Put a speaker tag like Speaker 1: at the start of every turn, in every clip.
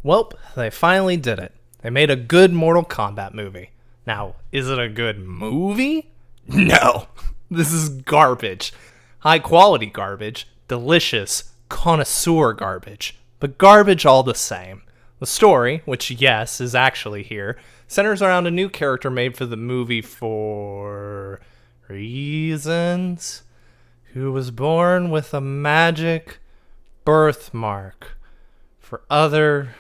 Speaker 1: Welp, they finally did it. They made a good Mortal Kombat movie. Now, is it a good movie? No! This is garbage. High quality garbage. Delicious, connoisseur garbage. But garbage all the same. The story, which yes, is actually here, centers around a new character made for the movie for reasons, who was born with a magic birthmark for other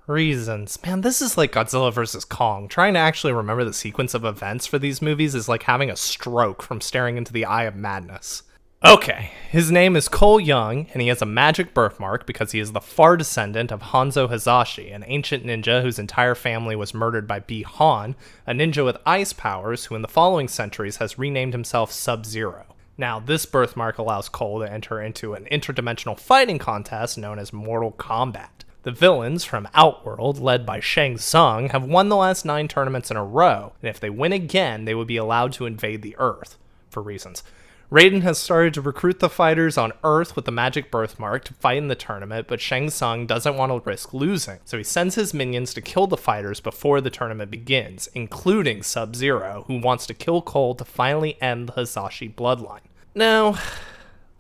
Speaker 1: reasons. Man, this is like Godzilla vs. Kong. Trying to actually remember the sequence of events for these movies is like having a stroke from staring into the eye of madness. Okay, his name is Cole Young, and he has a magic birthmark because he is the far descendant of Hanzo Hazashi, an ancient ninja whose entire family was murdered by Bi-Han, a ninja with ice powers who in the following centuries has renamed himself Sub-Zero. Now, this birthmark allows Cole to enter into an interdimensional fighting contest known as Mortal Kombat. The villains from Outworld, led by Shang Tsung, have won the last 9 tournaments in a row, and if they win again, they would be allowed to invade the Earth, for reasons. Raiden has started to recruit the fighters on Earth with the magic birthmark to fight in the tournament, but Shang Tsung doesn't want to risk losing, so he sends his minions to kill the fighters before the tournament begins, including Sub-Zero, who wants to kill Cole to finally end the Hazashi bloodline. Now,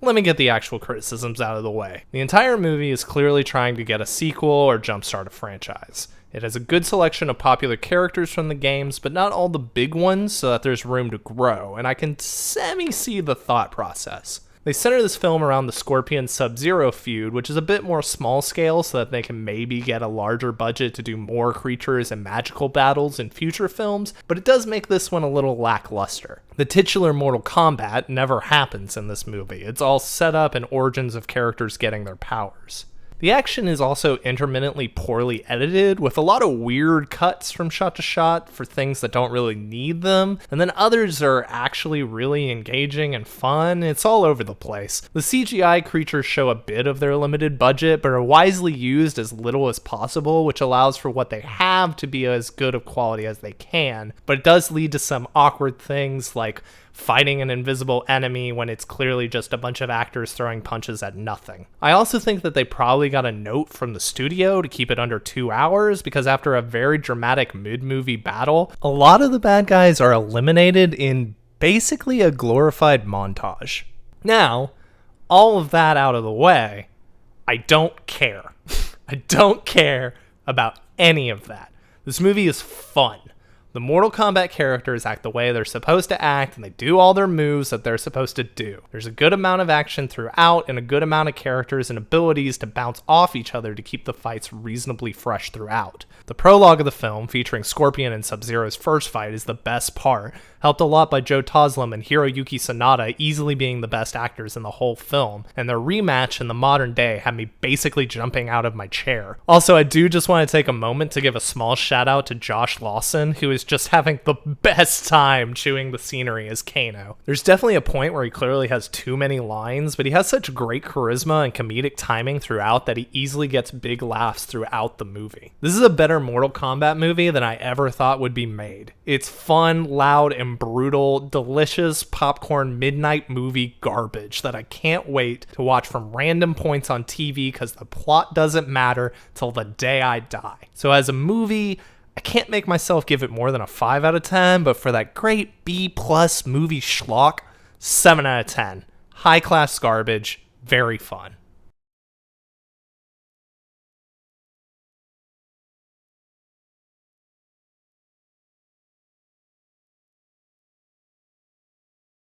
Speaker 1: let me get the actual criticisms out of the way. The entire movie is clearly trying to get a sequel or jumpstart a franchise. It has a good selection of popular characters from the games, but not all the big ones, so that there's room to grow, and I can semi-see the thought process. They center this film around the Scorpion Sub-Zero feud, which is a bit more small scale so that they can maybe get a larger budget to do more creatures and magical battles in future films, but it does make this one a little lackluster. The titular Mortal Kombat never happens in this movie. It's all set up and origins of characters getting their powers. The action is also intermittently poorly edited, with a lot of weird cuts from shot to shot for things that don't really need them, and then others are actually really engaging and fun. It's all over the place. The CGI creatures show a bit of their limited budget, but are wisely used as little as possible, which allows for what they have to be as good of quality as they can, but it does lead to some awkward things like fighting an invisible enemy when it's clearly just a bunch of actors throwing punches at nothing. I also think that they probably got a note from the studio to keep it under 2 hours, because after a very dramatic mid-movie battle, a lot of the bad guys are eliminated in basically a glorified montage. Now, all of that out of the way, I don't care. I don't care about any of that. This movie is fun. The Mortal Kombat characters act the way they're supposed to act, and they do all their moves that they're supposed to do. There's a good amount of action throughout, and a good amount of characters and abilities to bounce off each other to keep the fights reasonably fresh throughout. The prologue of the film, featuring Scorpion and Sub-Zero's first fight, is the best part, helped a lot by Joe Taslim and Hiroyuki Sanada easily being the best actors in the whole film, and their rematch in the modern day had me basically jumping out of my chair. Also, I do just want to take a moment to give a small shout out to Josh Lawson, who is just having the best time chewing the scenery as Kano. There's definitely a point where he clearly has too many lines, but he has such great charisma and comedic timing throughout that he easily gets big laughs throughout the movie. This is a better Mortal Kombat movie than I ever thought would be made. It's fun, loud, and brutal, delicious popcorn midnight movie garbage that I can't wait to watch from random points on TV because the plot doesn't matter till the day I die. So as a movie, I can't make myself give it more than a 5 out of 10, but for that great B+ movie schlock, 7 out of 10. High class garbage, very fun.